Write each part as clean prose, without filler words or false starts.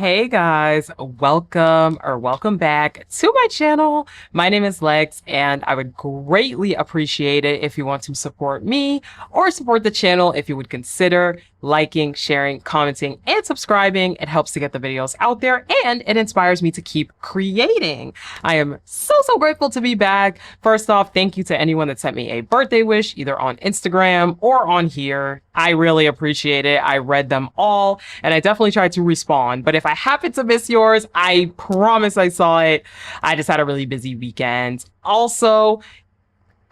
Hey guys, welcome back to my channel. My name is Lex and I would greatly appreciate it if you want to support me or support the channel if you would consider liking, sharing, commenting, and subscribing. It helps to get the videos out there and it inspires me to keep creating. I am so grateful to be back. First off, thank you to anyone that sent me a birthday wish either on Instagram or on here. I really appreciate it. I read them all and I definitely tried to respond. But if I happen to miss yours, I promise I saw it. I just had a really busy weekend. Also,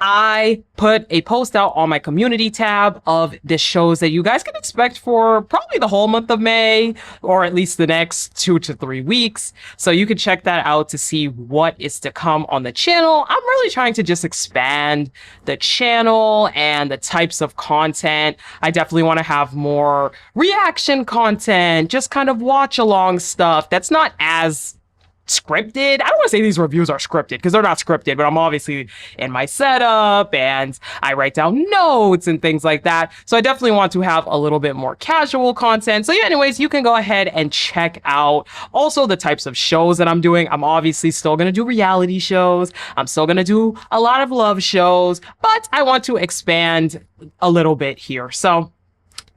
I put a post out on my community tab of the shows that you guys can expect for probably the whole month of May, or at least the next 2 to 3 weeks. So you can check that out to see what is to come on the channel. I'm really trying to just expand the channel and the types of content. I definitely want to have more reaction content, just kind of watch along stuff that's not as scripted. I don't want to say these reviews are scripted because they're not scripted, but I'm obviously in my setup and I write down notes and things like that. So I definitely want to have a little bit more casual content. So yeah, anyways, you can go ahead and check out also the types of shows that I'm doing. I'm obviously still going to do reality shows. I'm still going to do a lot of love shows, but I want to expand a little bit here. So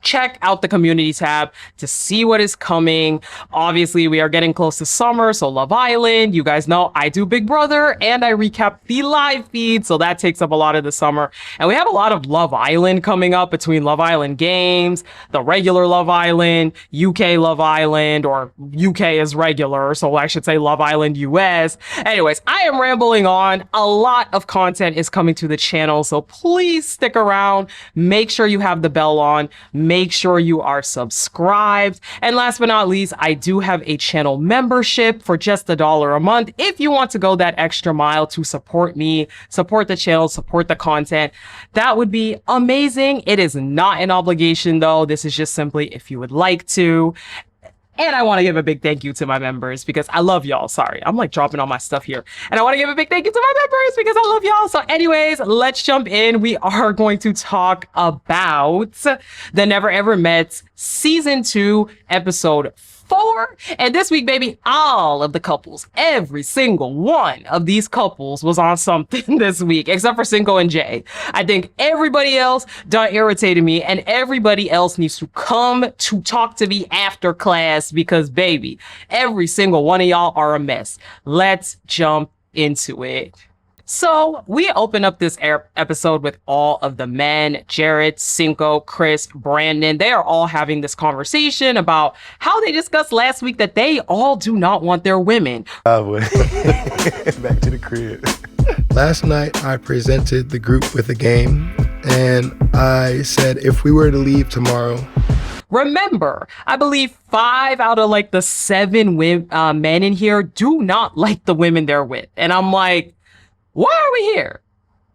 check out the community tab to see what is coming. Obviously, we are getting close to summer, so Love Island, you guys know I do Big Brother and I recap the live feed, so that takes up a lot of the summer. And we have a lot of Love Island coming up between Love Island Games, the regular Love Island, UK Love Island, or UK is regular, so I should say Love Island US. Anyways, I am rambling on. A lot of content is coming to the channel, so please stick around. Make sure you have the bell on. Make sure you are subscribed. And last but not least, I do have a channel membership for just $1 a month. If you want to go that extra mile to support me, support the channel, support the content, that would be amazing. It is not an obligation though. This is just simply if you would like to. And I want to give a big thank you to my members because I love y'all. Sorry, I'm like dropping all my stuff here. And I want to give a big thank you to my members because I love y'all. So anyways, let's jump in. We are going to talk about The Never Ever Mets Season 2, Episode 4. And this week, baby, all of the couples, every single one of these couples was on something this week, except for Cinco and Jay. I think everybody else done irritated me and everybody else needs to come to talk to me after class because, baby, every single one of y'all are a mess. Let's jump into it. So we open up this episode with all of the men, Jared, Cinco, Chris, Brandon. They are all having this conversation about how they discussed last week that they all do not want their women. Back to the crib. Last night, I presented the group with a game, and I said if we were to leave tomorrow. Remember, I believe 5 out of like the 7 men in here do not like the women they're with. And I'm like, why are we here?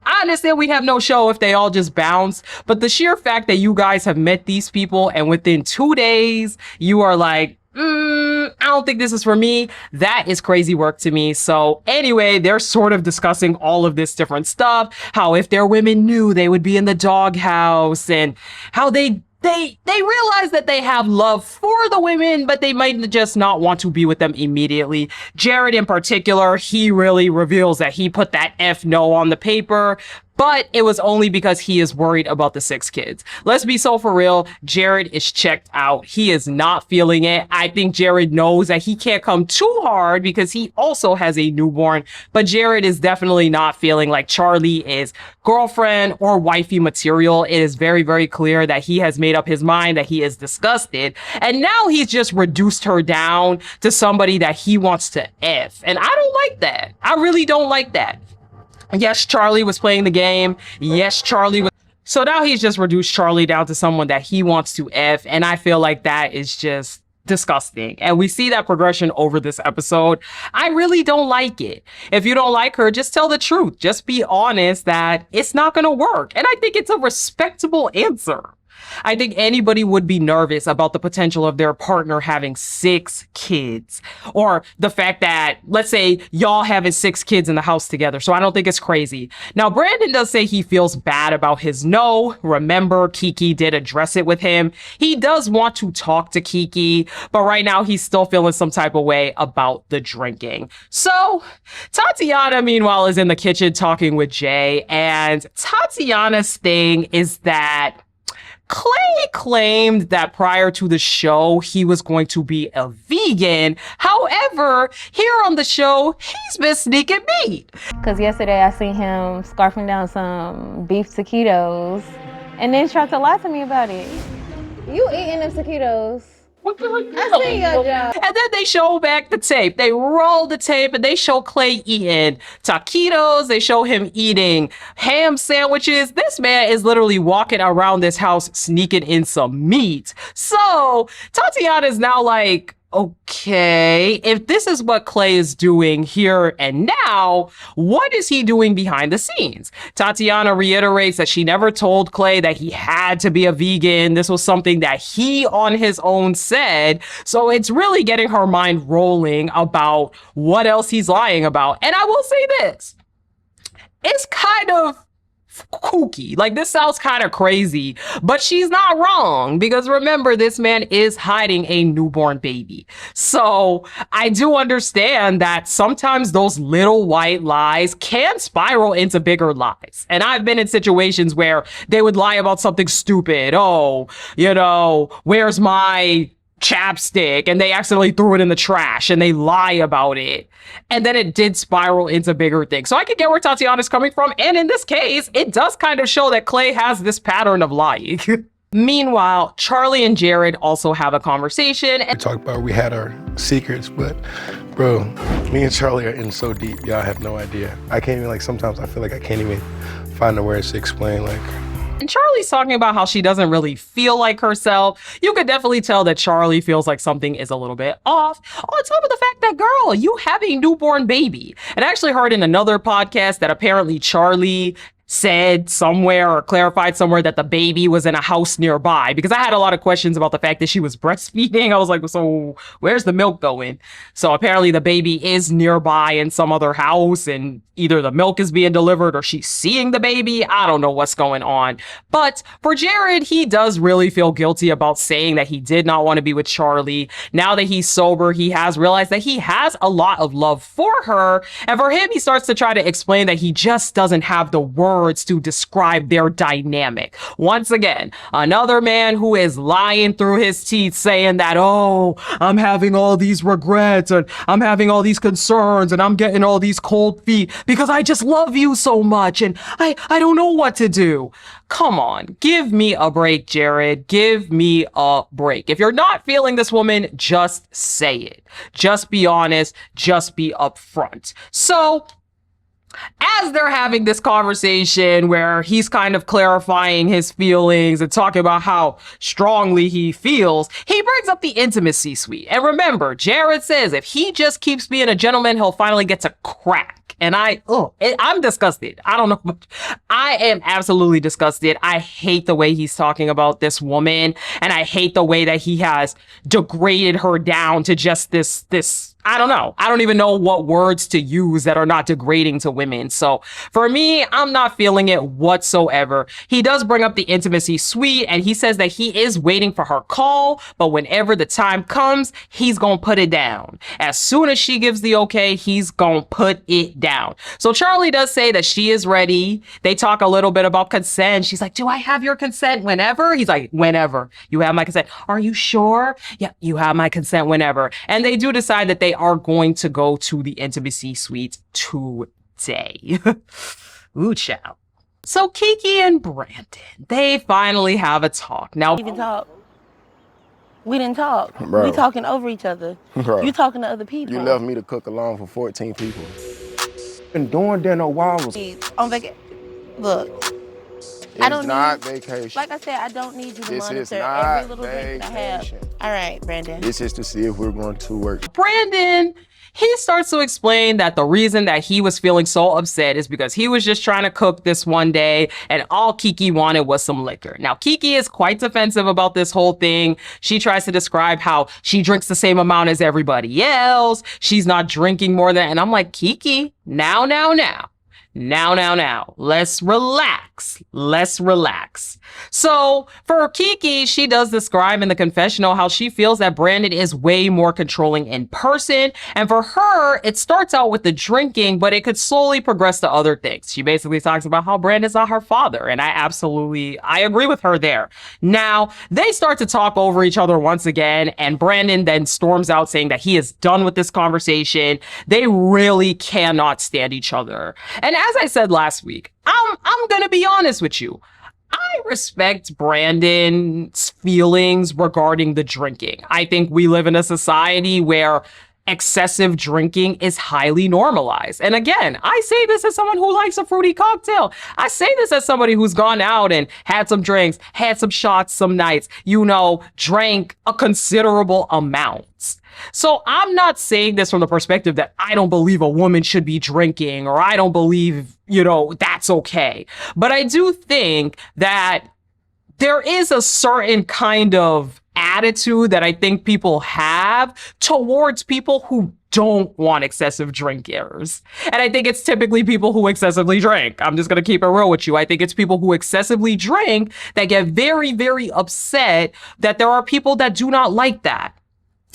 I understand we have no show if they all just bounce, but the sheer fact that you guys have met these people and within 2 days, you are like, I don't think this is for me. That is crazy work to me. So anyway, they're sort of discussing all of this different stuff, how if their women knew they would be in the doghouse and how they realize that they have love for the women, but they might just not want to be with them immediately. Jared in particular, he really reveals that he put that F no on the paper, but it was only because he is worried about the 6 kids. Let's be so for real. Jared is checked out. He is not feeling it. I think Jared knows that he can't come too hard because he also has a newborn, but Jared is definitely not feeling like Charli is girlfriend or wifey material. It is very clear that he has made up his mind, that he is disgusted. And now he's just reduced her down to somebody that he wants to F. And I don't like that. I really don't like that. Yes, Charli was playing the game. Yes, Charli was. So now he's just reduced Charli down to someone that he wants to F. And I feel like that is just disgusting. And we see that progression over this episode. I really don't like it. If you don't like her, just tell the truth. Just be honest that it's not going to work. And I think it's a respectable answer. I think anybody would be nervous about the potential of their partner having 6 kids, or the fact that, let's say, y'all having 6 kids in the house together. So I don't think it's crazy. Now, Brandon does say he feels bad about his no. Remember, Kiki did address it with him. He does want to talk to Kiki, but right now he's still feeling some type of way about the drinking. So Tatiana, meanwhile, is in the kitchen talking with Jay, and Tatiana's thing is that Clay claimed that prior to the show, he was going to be a vegan. However, here on the show, he's been sneaking meat. Because yesterday I seen him scarfing down some beef taquitos and then tried to lie to me about it. You eating them taquitos? I seen your job. And then they show back the tape. They roll the tape and they show Clay eating taquitos. They show him eating ham sandwiches. This man is literally walking around this house sneaking in some meat. So Tatiana is now like, okay, if this is what Clay is doing here and now, what is he doing behind the scenes? Tatiana reiterates that she never told Clay that he had to be a vegan. This was something that he on his own said. So it's really getting her mind rolling about what else he's lying about. And I will say this, it's kind of kooky. Like, this sounds kind of crazy, but she's not wrong, because remember, this man is hiding a newborn baby. So I do understand that sometimes those little white lies can spiral into bigger lies. And I've been in situations where they would lie about something stupid. Oh, you know, where's my chapstick? And they accidentally threw it in the trash and they lie about it. And then it did spiral into bigger things. So I can get where Tatiana's coming from. And in this case, it does kind of show that Clay has this pattern of lying. Meanwhile, Charli and Jared also have a conversation. We talked about we had our secrets, but bro, me and Charli are in so deep, y'all have no idea. I can't even, like, sometimes I feel like I can't even find the words to explain, like. And Charli's talking about how she doesn't really feel like herself. You could definitely tell that Charli feels like something is a little bit off. On top of the fact that, girl, you have a newborn baby. And I actually heard in another podcast that apparently Charli said somewhere or clarified somewhere that the baby was in a house nearby, because I had a lot of questions about the fact that she was breastfeeding. I was like, so where's the milk going? So apparently the baby is nearby in some other house, and either the milk is being delivered or she's seeing the baby. I don't know what's going on. But for Jared, he does really feel guilty about saying that he did not want to be with Charli. Now that he's sober, he has realized that he has a lot of love for her. And for him, he starts to try to explain that he just doesn't have the words to describe their dynamic. Once again, another man who is lying through his teeth saying that, oh, I'm having all these regrets and I'm having all these concerns and I'm getting all these cold feet because I just love you so much and I don't know what to do. Come on, give me a break, Jared. Give me a break. If you're not feeling this woman, just say it. Just be honest. Just be upfront. So as they're having this conversation where he's kind of clarifying his feelings and talking about how strongly he feels, he brings up the intimacy suite. And remember, Jared says if he just keeps being a gentleman, he'll finally get to crack. And I'm disgusted. I don't know. I am absolutely disgusted. I hate the way he's talking about this woman. And I hate the way that he has degraded her down to just this, I don't know. I don't even know what words to use that are not degrading to women. So for me, I'm not feeling it whatsoever. He does bring up the intimacy suite and he says that he is waiting for her call, but whenever the time comes, he's gonna put it down. As soon as she gives the okay, he's gonna put it down. So Charli does say that she is ready. They talk a little bit about consent. She's like, do I have your consent whenever? He's like, whenever. You have my consent. Are you sure? Yeah, you have my consent whenever. And they do decide that they are going to go to the intimacy suite today. Ooh, child. So Kiki and Brandon, they finally have a talk. Now, We didn't talk. We didn't talk. Bro. We talking over each other. Bro. You talking to other people. You left me to cook alone for 14 people. Been doing dinner while I was. On vacation. Look, It's don't not need, vacation. like I said, I don't need you to This is monitor not every little drink that I have. vacation. All right, Brandon. This is to see if we're going to work. Brandon, he starts to explain that the reason that he was feeling so upset is because he was just trying to cook this one day and all Kiki wanted was some liquor. Now, Kiki is quite defensive about this whole thing. She tries to describe how she drinks the same amount as everybody else. She's not drinking more than, and I'm like, Kiki, now. Let's relax. So for Kiki, she does describe in the confessional how she feels that Brandon is way more controlling in person. And for her, it starts out with the drinking, but it could slowly progress to other things. She basically talks about how Brandon's not her father. And I agree with her there. Now, they start to talk over each other once again. And Brandon then storms out saying that he is done with this conversation. They really cannot stand each other. And as I said last week, I'm gonna be honest with you. I respect Brandon's feelings regarding the drinking. I think we live in a society where excessive drinking is highly normalized. And again, I say this as someone who likes a fruity cocktail. I say this as somebody who's gone out and had some drinks, had some shots some nights, drank a considerable amount. So I'm not saying this from the perspective that I don't believe a woman should be drinking or I don't believe, that's okay. But I do think that there is a certain kind of attitude that I think people have towards people who don't want excessive drinkers. And I think it's typically people who excessively drink. I'm just going to keep it real with you. I think it's people who excessively drink that get very, very upset that there are people that do not like that.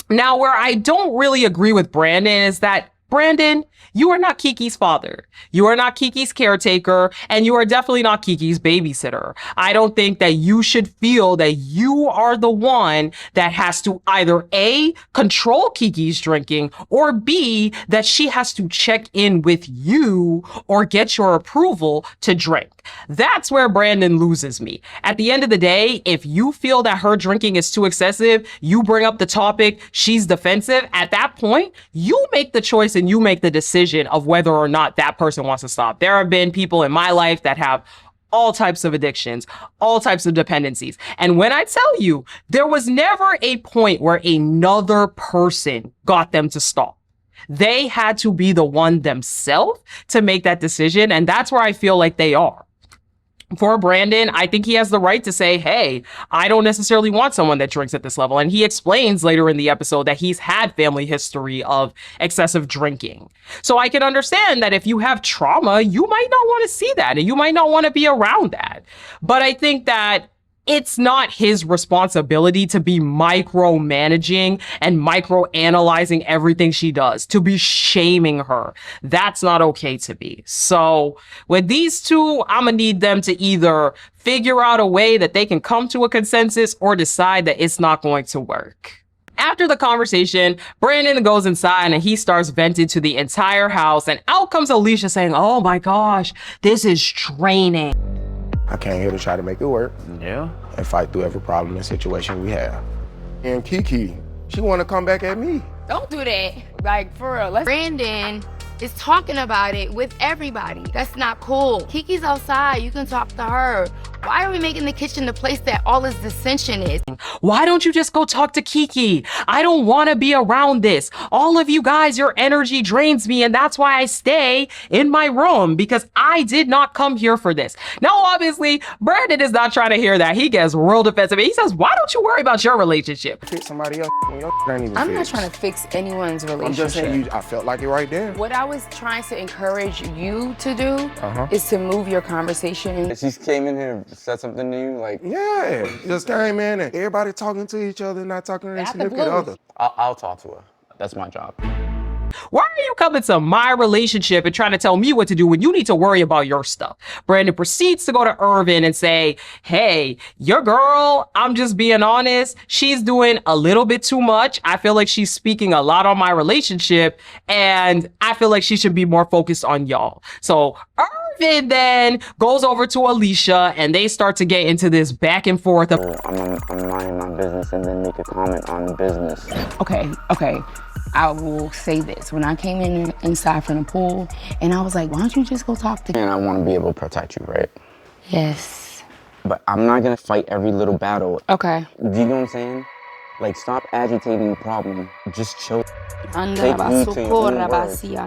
Now, where I don't really agree with Brandon is that, Brandon, you are not Kiki's father. You are not Kiki's caretaker, and you are definitely not Kiki's babysitter. I don't think that you should feel that you are the one that has to either A, control Kiki's drinking, or B, that she has to check in with you or get your approval to drink. That's where Brandon loses me. At the end of the day, if you feel that her drinking is too excessive, you bring up the topic, she's defensive, at that point, you make the choice and you make the decision of whether or not that person wants to stop. There have been people in my life that have all types of addictions, all types of dependencies. And when I tell you, there was never a point where another person got them to stop. They had to be the one themselves to make that decision. And that's where I feel like they are. For Brandon, I think he has the right to say, hey, I don't necessarily want someone that drinks at this level. And he explains later in the episode that he's had family history of excessive drinking. So I can understand that if you have trauma, you might not want to see that and you might not want to be around that. But I think that it's not his responsibility to be micromanaging and microanalyzing everything she does, to be shaming her. That's not okay to be. So with these two, I'm gonna need them to either figure out a way that they can come to a consensus or decide that it's not going to work. After the conversation, Brandon goes inside and he starts venting to the entire house, and out comes Alicia saying, oh my gosh, this is draining. I came here to try to make it work. Yeah. And fight through every problem and situation we have. And Kiki, she want to come back at me. Don't do that. Like, for real. Brandon is talking about it with everybody. That's not cool. Kiki's outside. You can talk to her. Why are we making the kitchen the place that all this dissension is? Why don't you just go talk to Kiki? I don't want to be around this. All of you guys, your energy drains me, and that's why I stay in my room, because I did not come here for this. Now, obviously, Brandon is not trying to hear that. He gets real defensive. He says, why don't you worry about your relationship? Fix somebody else when your ain't even I'm not fixed. trying to fix anyone's relationship. I'm just saying, I felt like it right there. What I was trying to encourage you to do is to move your conversation. She came in here and said something to you, like... Yeah, just came in and everybody talking to each other, not talking to their significant other. I'll talk to her. That's my job. Why are you coming to my relationship and trying to tell me what to do when you need to worry about your stuff? Brandon proceeds to go to Irvin and say, hey, your girl, I'm just being honest, she's doing a little bit too much. I feel like she's speaking a lot on my relationship, and I feel like she should be more focused on y'all. So Irvin then goes over to Alicia and they start to get into this back and forth. I'm minding my business and then make a comment on business. Okay. I will say this. When I came inside from the pool, and I was like, why don't you just go talk to... And I want to be able to protect you, right? Yes. but I'm not gonna fight every little battle. Okay. Do you know what I'm saying? Like, stop agitating the problem. Just chill. Yeah, Take heed to your own words. I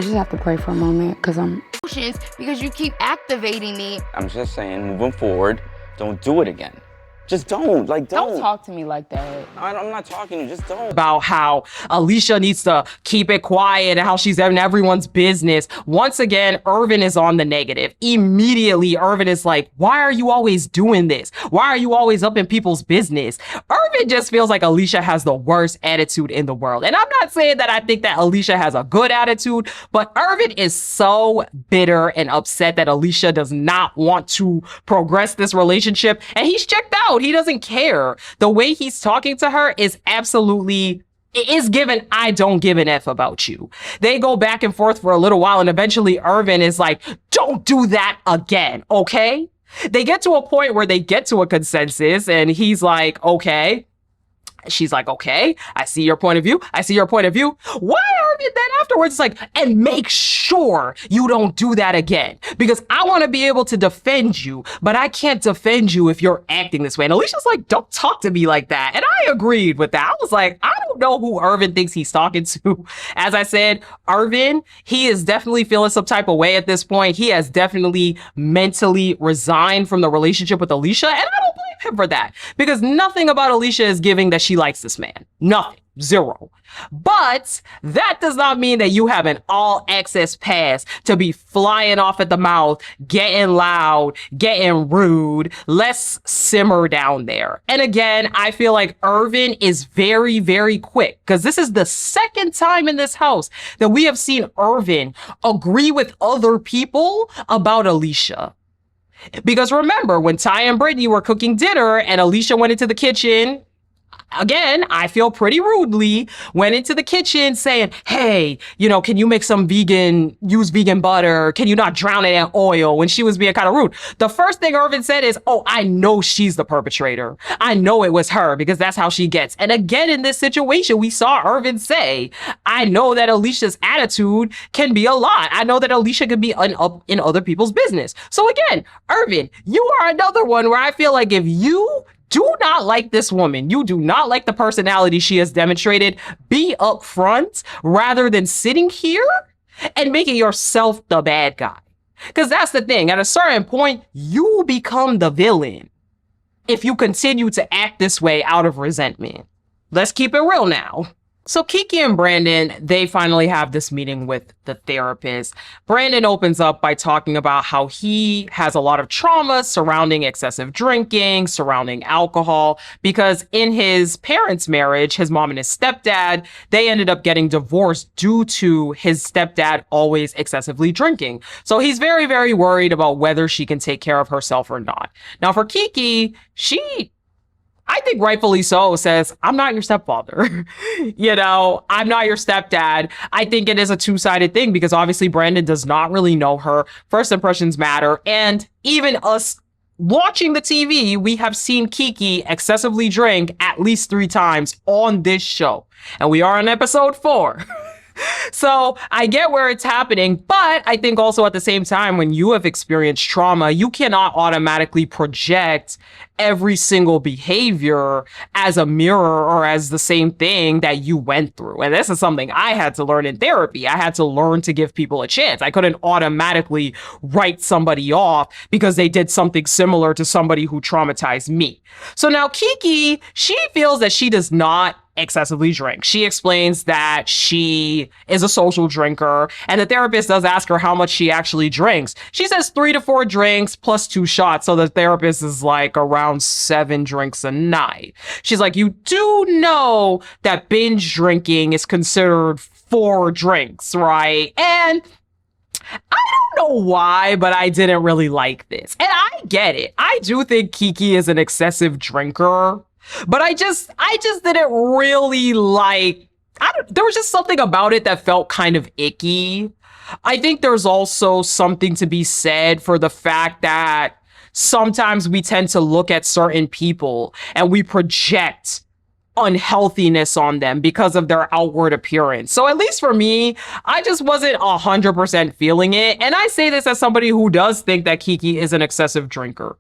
just have to pray for a moment because I'm... Emotions because you keep activating me. I'm just saying, moving forward, don't do it again. Just don't. Like, Don't talk to me like that. I'm not talking to you. Just don't. About how Alicia needs to keep it quiet and how she's in everyone's business. Once again, Irvin is on the negative. Immediately, Irvin is like, why are you always doing this? Why are you always up in people's business? Irvin just feels like Alicia has the worst attitude in the world. And I'm not saying that I think that Alicia has a good attitude, but Irvin is so bitter and upset that Alicia does not want to progress this relationship. And he's checked out. He doesn't care. The way he's talking to her is absolutely, it is given, I don't give an F about you. They go back and forth for a little while, and eventually Irvin is like, don't do that again, okay? They get to a point where they get to a consensus, and he's like, okay. She's like, okay, I see your point of view. I see your point of view. Why Irvin then afterwards is like, and make sure you don't do that again, because I want to be able to defend you, but I can't defend you if you're acting this way. And Alicia's like, don't talk to me like that. And I agreed with that. I was like, I don't know who Irvin thinks he's talking to. As I said, Irvin, he is definitely feeling some type of way at this point. He has definitely mentally resigned from the relationship with Alicia. And I don't blame him for that, because nothing about Alicia is giving that she likes this man. Nothing. Zero. But that does not mean that you have an all access pass to be flying off at the mouth, getting loud, getting rude. Let's simmer down there. And again, I feel like Irvin is very, very quick, because this is the second time in this house that we have seen Irvin agree with other people about Alicia. Because remember, when Ty and Brittany were cooking dinner and Alicia went into the kitchen, again, I feel pretty rudely, went into the kitchen saying, hey, you know, can you make some use vegan butter? Can you not drown it in oil? When she was being kind of rude. The first thing Irvin said is, oh, I know she's the perpetrator. I know it was her, because that's how she gets. And again, in this situation, we saw Irvin say, I know that Alicia's attitude can be a lot. I know that Alicia can be up in other people's business. So again, Irvin, you are another one where I feel like if you do not like this woman, you do not like the personality she has demonstrated, be upfront rather than sitting here and making yourself the bad guy. Because that's the thing. At a certain point, you become the villain if you continue to act this way out of resentment. Let's keep it real now. So Kiki and Brandon, they finally have this meeting with the therapist. Brandon opens up by talking about how he has a lot of trauma surrounding excessive drinking, surrounding alcohol, because in his parents' marriage, his mom and his stepdad, they ended up getting divorced due to his stepdad always excessively drinking. So he's very, very worried about whether she can take care of herself or not. Now for Kiki, I think rightfully so, says, I'm not your stepfather. You know, I'm not your stepdad. I think it is a two-sided thing, because obviously Brandon does not really know her. First impressions matter. And even us watching the TV, we have seen Kiki excessively drink at least 3 times on this show. And we are on episode 4. So I get where it's happening, but I think also at the same time, when you have experienced trauma, you cannot automatically project every single behavior as a mirror or as the same thing that you went through. And this is something I had to learn in therapy. I had to learn to give people a chance. I couldn't automatically write somebody off because they did something similar to somebody who traumatized me. So now Kiki, she feels that she does not excessively drink. She explains that she is a social drinker, and the therapist does ask her how much she actually drinks. She says 3 to 4 drinks plus 2 shots. So the therapist is like around 7 drinks a night. She's like, you do know that binge drinking is considered 4 drinks, right? And I don't know why, but I didn't really like this. And I get it. I do think Kiki is an excessive drinker. But I just didn't really like, there was just something about it that felt kind of icky. I think there's also something to be said for the fact that sometimes we tend to look at certain people and we project unhealthiness on them because of their outward appearance. So at least for me, I just wasn't 100% feeling it. And I say this as somebody who does think that Kiki is an excessive drinker.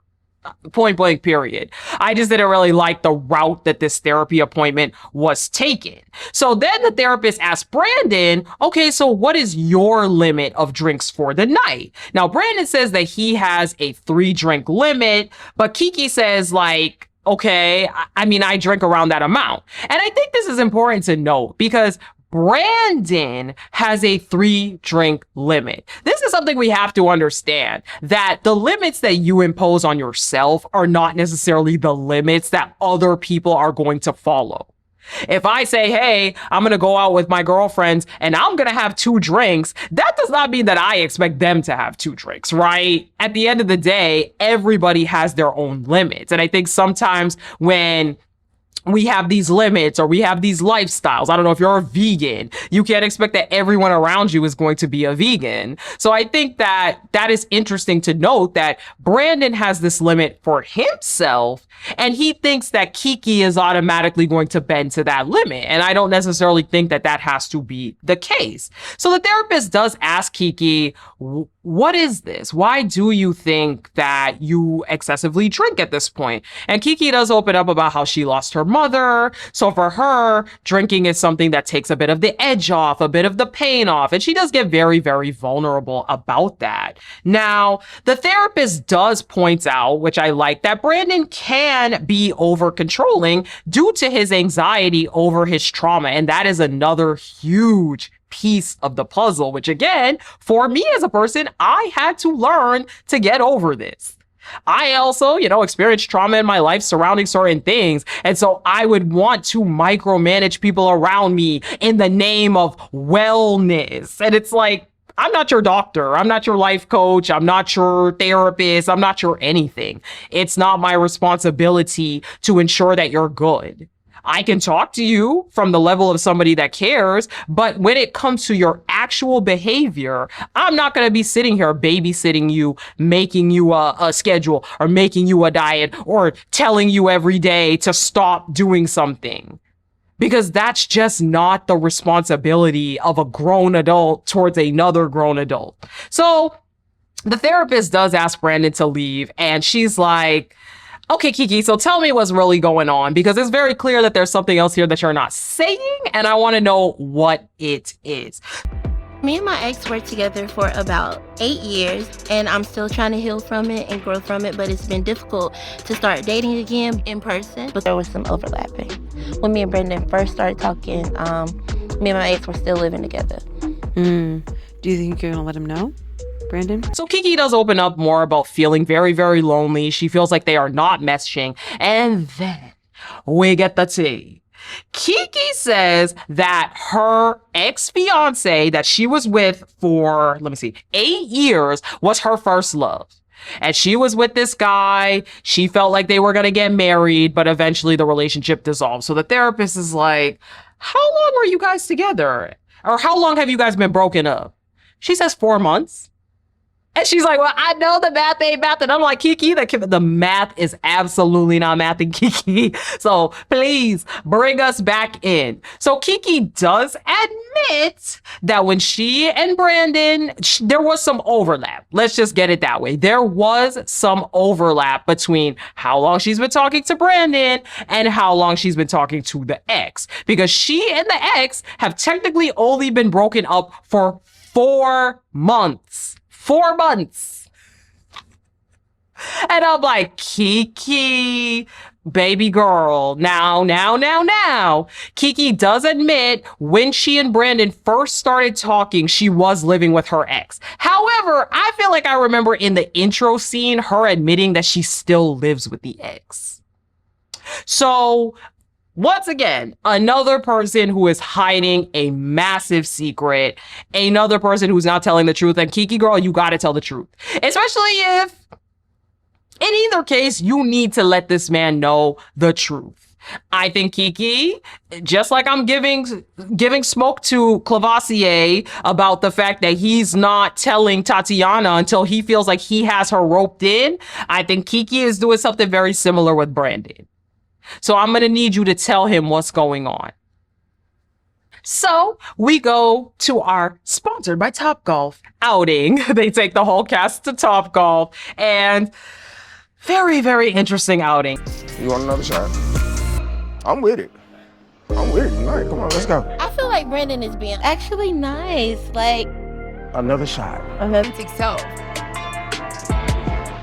Point blank, period. I just didn't really like the route that this therapy appointment was taken. So then the therapist asked Brandon, okay, so what is your limit of drinks for the night? Now, Brandon says that he has a 3-drink limit, but Kiki says like, okay, I mean, I drink around that amount. And I think this is important to note because Brandon has a 3-drink limit. This is something we have to understand, that the limits that you impose on yourself are not necessarily the limits that other people are going to follow. If I say, hey, I'm going to go out with my girlfriends and I'm going to have 2 drinks, that does not mean that I expect them to have 2 drinks, right? At the end of the day, everybody has their own limits. And I think sometimes when we have these limits or we have these lifestyles. I don't know if you're a vegan, you can't expect that everyone around you is going to be a vegan. So I think that that is interesting to note that Brandon has this limit for himself and he thinks that Kiki is automatically going to bend to that limit. And I don't necessarily think that that has to be the case. So the therapist does ask Kiki, what is this? Why do you think that you excessively drink at this point? And Kiki does open up about how she lost her mother. So for her, drinking is something that takes a bit of the edge off, a bit of the pain off. And she does get very, very vulnerable about that. Now, the therapist does point out, which I like, that Brandon can be over controlling due to his anxiety over his trauma. And that is another huge piece of the puzzle, which again, for me as a person, I had to learn to get over this. I also, experienced trauma in my life surrounding certain things. And so I would want to micromanage people around me in the name of wellness. And it's like, I'm not your doctor. I'm not your life coach. I'm not your therapist. I'm not your anything. It's not my responsibility to ensure that you're good. I can talk to you from the level of somebody that cares, but when it comes to your actual behavior, I'm not going to be sitting here babysitting you, making you a schedule or making you a diet or telling you every day to stop doing something. Because that's just not the responsibility of a grown adult towards another grown adult. So the therapist does ask Brandon to leave and she's like, okay, Kiki, so tell me what's really going on because it's very clear that there's something else here that you're not saying and I want to know what it is. Me and my ex worked together for about 8 years and I'm still trying to heal from it and grow from it, but it's been difficult to start dating again in person, but there was some overlapping. When me and Brendan first started talking, me and my ex were still living together. Do you think you're gonna let him know, Brandon? So Kiki does open up more about feeling very, very lonely. She feels like they are not meshing. And then we get the tea. Kiki says that her ex-fiance that she was with for, 8 years was her first love. And she was with this guy. She felt like they were going to get married, but eventually the relationship dissolved. So the therapist is like, how long were you guys together? Or how long have you guys been broken up? She says 4 months. And she's like, well, I know the math ain't math. And I'm like, Kiki, the math is absolutely not mathing, Kiki. So please bring us back in. So Kiki does admit that when she and Brandon, there was some overlap. Let's just get it that way. There was some overlap between how long she's been talking to Brandon and how long she's been talking to the ex. Because she and the ex have technically only been broken up for 4 months. 4 months. And I'm like, Kiki, baby girl, now. Kiki does admit when she and Brandon first started talking, she was living with her ex. However, I feel like I remember in the intro scene, her admitting that she still lives with the ex. So once again, another person who is hiding a massive secret, another person who's not telling the truth. And Kiki girl, you gotta tell the truth. Especially if, in either case, you need to let this man know the truth. I think Kiki, just like I'm giving smoke to Clavassier about the fact that he's not telling Tatiana until he feels like he has her roped in, I think Kiki is doing something very similar with Brandon. So I'm going to need you to tell him what's going on. So we go to our sponsored by Topgolf outing. They take the whole cast to Topgolf, and very, very interesting outing. You want another shot? I'm with it. I'm with it tonight. Come on, let's go. I feel like Brandon is being actually nice. Like, Another shot. Authentic self.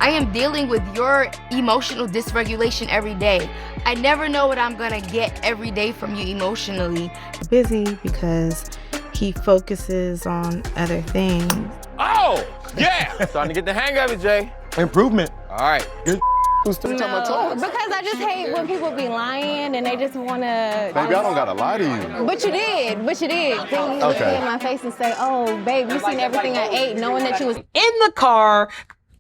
I am dealing with your emotional dysregulation every day. I never know what I'm gonna get every day from you emotionally. Busy because he focuses on other things. Oh, yeah! Starting to get the hang of it, Jay. Improvement. All right. Good. Who's talking about No, because I just hate when people be lying and they just want to. Baby, I don't gotta lie to you. But you did. Then you look Okay. in my face and say, "Oh, babe, you seen everything I ate," knowing that you was. In the car,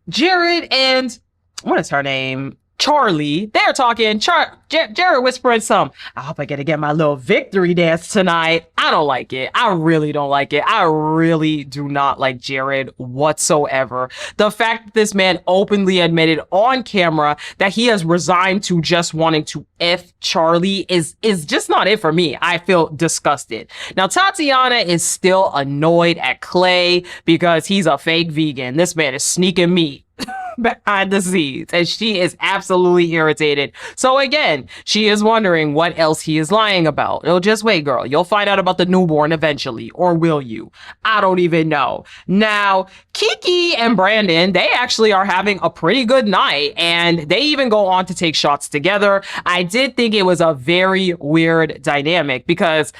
Jared and what is her name? Charli, they're talking. Jared whispering some, I hope I get to get my little victory dance tonight. I don't like it. I really don't like it. I really do not like Jared whatsoever. The fact that this man openly admitted on camera that he has resigned to just wanting to F Charli is just not it for me. I feel disgusted. Now, Tatiana is still annoyed at Clay because he's a fake vegan. This man is sneaking meat behind the scenes, and she is absolutely irritated. So again, she is wondering what else he is lying about. Oh, just wait, girl. You'll find out about the newborn eventually, or will you? I don't even know. Now, Kiki and Brandon, they actually are having a pretty good night, and they even go on to take shots together. I did think it was a very weird dynamic because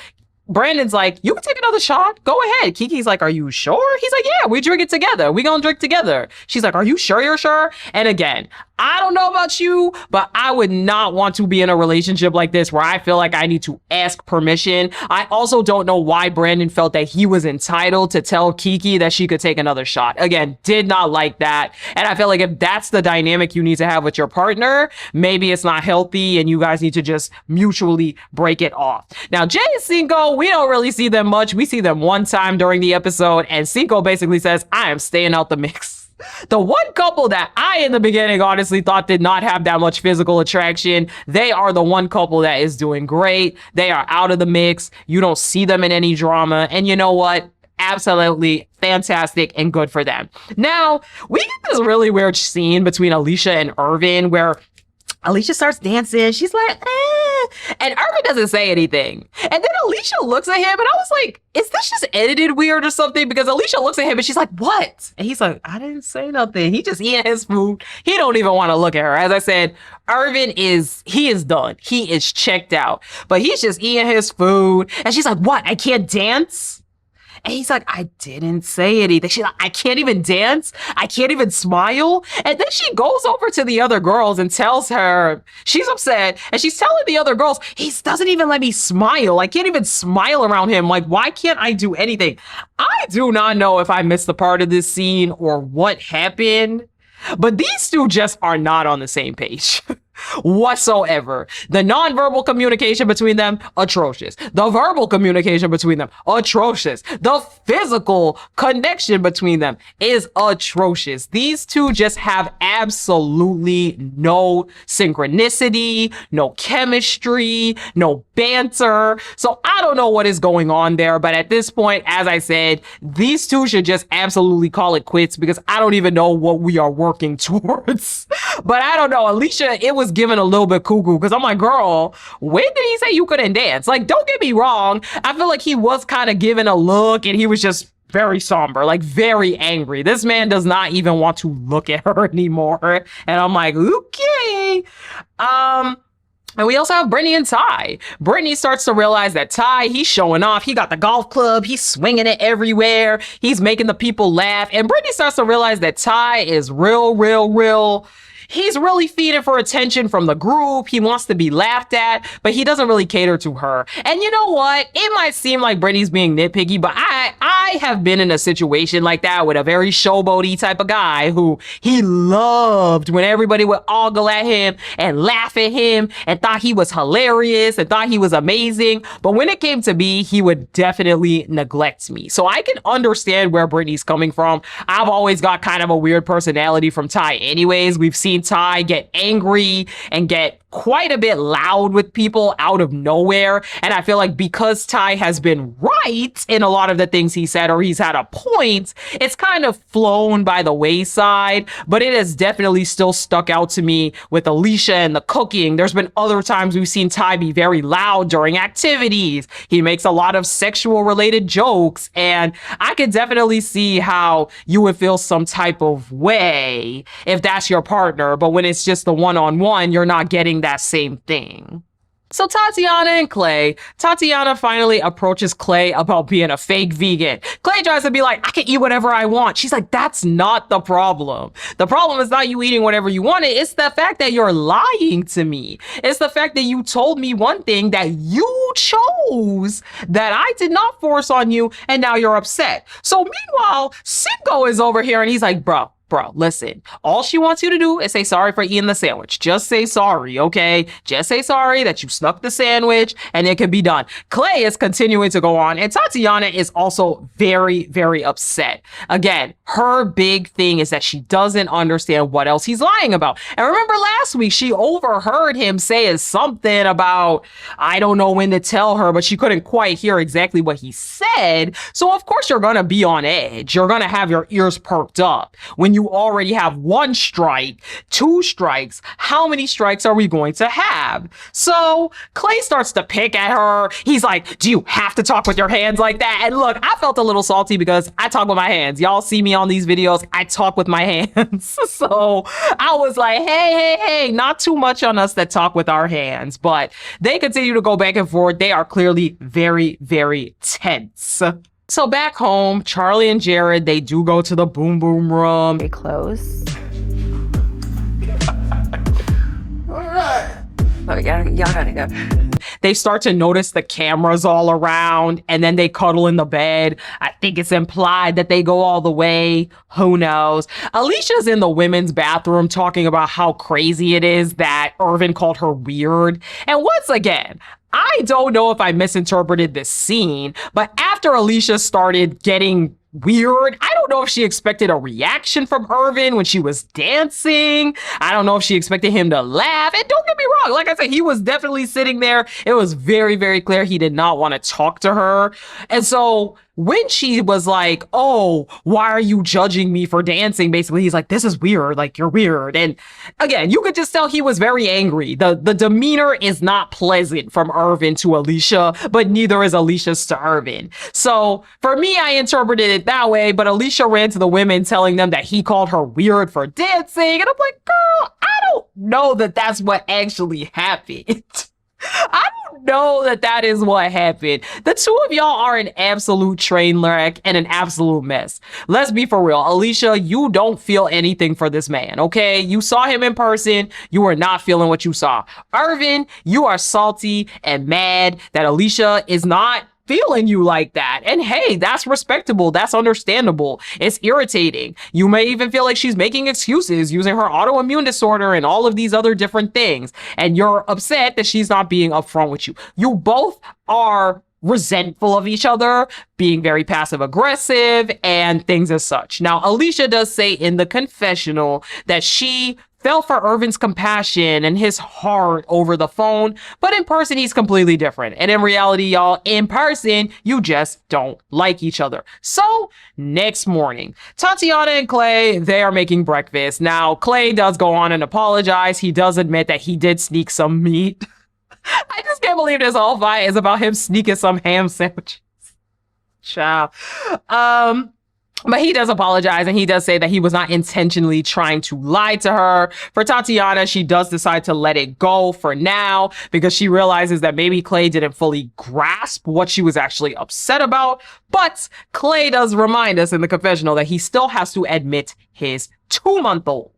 Brandon's like, you can take another shot. Go ahead. Kiki's like, are you sure? He's like, yeah, we drink it together. We gonna drink together. She's like, are you sure you're sure? And again, I don't know about you, but I would not want to be in a relationship like this where I feel like I need to ask permission. I also don't know why Brandon felt that he was entitled to tell Kiki that she could take another shot. Again, did not like that. And I feel like if that's the dynamic you need to have with your partner, maybe it's not healthy and you guys need to just mutually break it off. Now, Jay and Cinco, we don't really see them much. We see them one time during the episode, and Cinco basically says, I am staying out the mix. The one couple that I, in the beginning, honestly thought did not have that much physical attraction, they are the one couple that is doing great. They are out of the mix. You don't see them in any drama. And you know what? Absolutely fantastic and good for them. Now, we get this really weird scene between Alicia and Irvin where Alicia starts dancing. She's like, eh. And Irvin doesn't say anything. And then Alicia looks at him and I was like, is this just edited weird or something? Because Alicia looks at him and she's like, what? And he's like, I didn't say nothing. He just eating his food. He don't even want to look at her. As I said, Irvin is done. He is checked out. But he's just eating his food. And she's like, what? I can't dance? And he's like, I didn't say anything. She's like, I can't even dance. I can't even smile. And then she goes over to the other girls and tells her she's upset. And she's telling the other girls, he doesn't even let me smile. I can't even smile around him. Like, why can't I do anything? I do not know if I missed the part of this scene or what happened, but these two just are not on the same page. Whatsoever. The nonverbal communication between them, atrocious. The verbal communication between them, atrocious. The physical connection between them is atrocious. These two just have absolutely no synchronicity, no chemistry, no banter. So I don't know what is going on there, but at this point, as I said, these two should just absolutely call it quits because I don't even know what we are working towards. But I don't know, Alicia, it was given a little bit cuckoo because I'm like, girl, when did he say you couldn't dance? Like, don't get me wrong. I feel like he was kind of given a look and he was just very somber, like very angry. This man does not even want to look at her anymore. And I'm like, okay. And we also have Brittany and Ty. Brittany starts to realize that Ty, he's showing off. He got the golf club. He's swinging it everywhere. He's making the people laugh. And Brittany starts to realize that Ty is real. He's really feeding for attention from the group. He wants to be laughed at, but he doesn't really cater to her. And you know what? It might seem like Brittany's being nitpicky, but I have been in a situation like that with a very showboaty type of guy who he loved when everybody would ogle at him and laugh at him and thought he was hilarious and thought he was amazing. But when it came to me, he would definitely neglect me. So I can understand where Brittany's coming from. I've always got kind of a weird personality from Ty anyways. We've seen Ty get angry and get quite a bit loud with people out of nowhere. And I feel like because Ty has been right in a lot of the things he said, or he's had a point, it's kind of flown by the wayside, but it has definitely still stuck out to me with Alicia and the cooking. There's been other times we've seen Ty be very loud during activities. He makes a lot of sexual related jokes, and I could definitely see how you would feel some type of way if that's your partner, but when it's just the one-on-one, you're not getting that same thing. So Tatiana and Clay. Tatiana finally approaches Clay about being a fake vegan. Clay tries to be like, I can eat whatever I want. She's like, that's not the problem. The problem is not you eating whatever you want. It's the fact that you're lying to me. It's the fact that you told me one thing that you chose that I did not force on you, and now you're upset. So meanwhile, Cinco is over here and he's like, bro, listen, all she wants you to do is say sorry for eating the sandwich. Just say sorry, okay? Just say sorry that you snuck the sandwich and it can be done. Clay is continuing to go on, and Tatiana is also very, very upset. Again, her big thing is that she doesn't understand what else he's lying about. And remember last week, she overheard him saying something about, I don't know when to tell her, but she couldn't quite hear exactly what he said. So of course you're gonna be on edge. You're gonna have your ears perked up. When you already have 1 strike, 2 strikes, how many strikes are we going to have? So Clay starts to pick at her. He's like, do you have to talk with your hands like that? And look, I felt a little salty because I talk with my hands. Y'all see me on these videos, I talk with my hands. So I was like, hey, not too much on us that talk with our hands. But they continue to go back and forth. They are clearly very, very tense. So back home, Charli and Jared, they do go to the boom boom room. They close. All right. Oh, y'all gotta go. They start to notice the cameras all around, and then they cuddle in the bed. I think it's implied that they go all the way. Who knows? Alicia's in the women's bathroom talking about how crazy it is that Irvin called her weird. And once again, I don't know if I misinterpreted this scene, but after Alicia started getting weird, I don't know if she expected a reaction from Irvin when she was dancing. I don't know if she expected him to laugh. And don't get me wrong, like I said, he was definitely sitting there. It was very, very clear he did not want to talk to her. And so when she was like, oh, why are you judging me for dancing? Basically, he's like, this is weird. Like, you're weird. And again, you could just tell he was very angry. The demeanor is not pleasant from Irvin to Alicia, but neither is Alicia's to Irvin. So for me, I interpreted it that way, but Alicia ran to the women telling them that he called her weird for dancing. And I'm like, girl, I don't know that that's what actually happened. I don't know that that is what happened. The two of y'all are an absolute train wreck and an absolute mess. Let's be for real. Alicia, you don't feel anything for this man, okay? You saw him in person. You are not feeling what you saw. Irvin, you are salty and mad that Alicia is not feeling you like that. And hey, that's respectable. That's understandable. It's irritating. You may even feel like she's making excuses using her autoimmune disorder and all of these other different things. And you're upset that she's not being upfront with you. You both are resentful of each other, being very passive aggressive and things as such. Now, Alicia does say in the confessional that she fell for Irvin's compassion and his heart over the phone, but in person, he's completely different. And in reality, y'all, in person, you just don't like each other. So next morning, Tatiana and Clay, they are making breakfast. Now, Clay does go on and apologize. He does admit that he did sneak some meat. I just can't believe this whole fight is about him sneaking some ham sandwiches. Ciao. But he does apologize, and he does say that he was not intentionally trying to lie to her. For Tatiana, she does decide to let it go for now because she realizes that maybe Clay didn't fully grasp what she was actually upset about. But Clay does remind us in the confessional that he still has to admit his 2-month-old.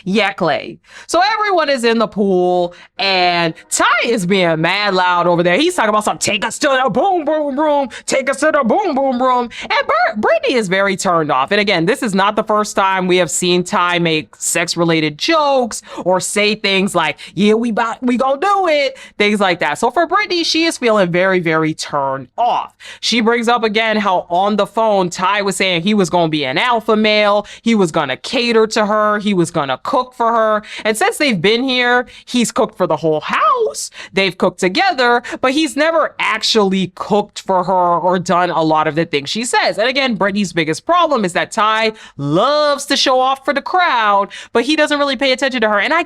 Yeah, Clay. So everyone is in the pool, and Ty is being mad loud over there. He's talking about something, take us to the boom boom room, take us to the boom boom room. And Brittany is very turned off. And again, this is not the first time we have seen Ty make sex-related jokes or say things like, yeah, we gonna do it, things like that. So for Brittany, she is feeling very, very turned off. She brings up again how on the phone, Ty was saying he was gonna be an alpha male, he was gonna cater to her, he was gonna to cook for her. And since they've been here, he's cooked for the whole house. They've cooked together, but he's never actually cooked for her or done a lot of the things she says. And again, Brittany's biggest problem is that Ty loves to show off for the crowd, but he doesn't really pay attention to her. And I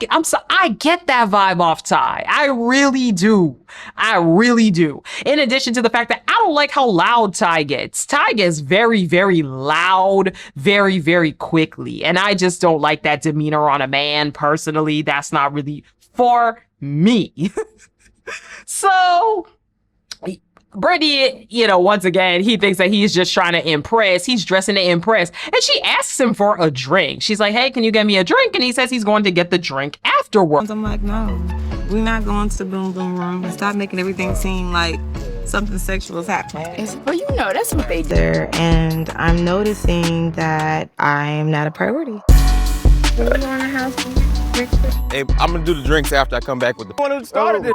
get that vibe off Ty. I really do. I really do. In addition to the fact that I don't like how loud Ty gets. Ty gets very, very loud, very, very quickly. And I just don't like that demeanor on a man personally. That's not really for me. So Brittany, once again, he thinks that he's just trying to impress. He's dressing to impress. And she asks him for a drink. She's like, hey, can you get me a drink? And he says he's going to get the drink afterwards. I'm like, no, we're not going to the boom boom room. And stop making everything seem like something sexual is happening. Well, that's what they do. And I'm noticing that I'm not a priority. Hey, I'm gonna do the drinks after I come back with the one who started this.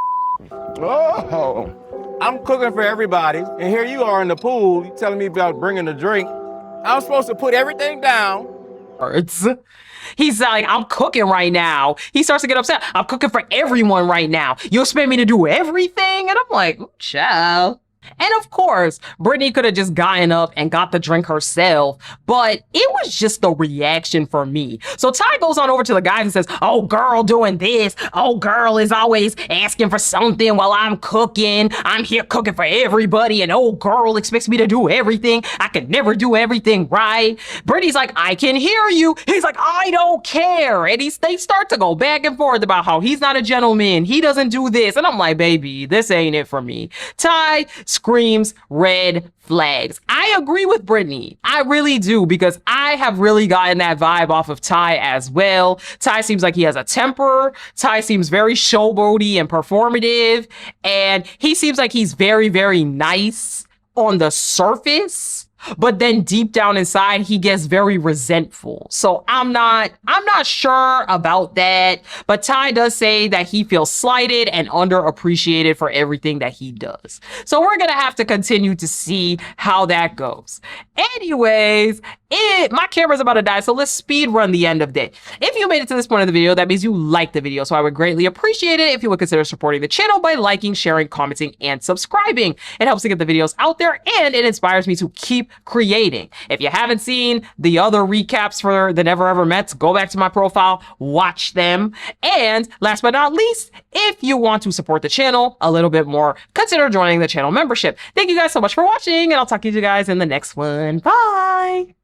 Oh, I'm cooking for everybody, and here you are in the pool, you telling me about bringing a drink. I'm supposed to put everything down. He's like, I'm cooking right now. He starts to get upset. I'm cooking for everyone right now. You expect me to do everything? And I'm like, ooh, child. And of course, Brittany could have just gotten up and got the drink herself, but it was just the reaction for me. So Ty goes on over to the guys and says, oh, girl doing this. Oh, girl is always asking for something while I'm cooking. I'm here cooking for everybody, and oh, girl expects me to do everything. I can never do everything right. Brittany's like, I can hear you. He's like, I don't care. And they start to go back and forth about how he's not a gentleman. He doesn't do this. And I'm like, baby, this ain't it for me. Ty screams red flags. I agree with Brittany. I really do, because I have really gotten that vibe off of Ty as well. Ty seems like he has a temper. Ty seems very showboaty and performative. And he seems like he's very, very nice on the surface, but then deep down inside, he gets very resentful. So I'm not sure about that. But Ty does say that he feels slighted and underappreciated for everything that he does. So we're going to have to continue to see how that goes. Anyways, my camera's about to die, so let's speed run the end of it. If you made it to this point of the video, that means you liked the video. So I would greatly appreciate it if you would consider supporting the channel by liking, sharing, commenting, and subscribing. It helps to get the videos out there, and it inspires me to keep creating. If you haven't seen the other recaps for the Never Ever Mets, go back to my profile, watch them. And last but not least, if you want to support the channel a little bit more, consider joining the channel membership. Thank you guys so much for watching, and I'll talk to you guys in the next one. Bye!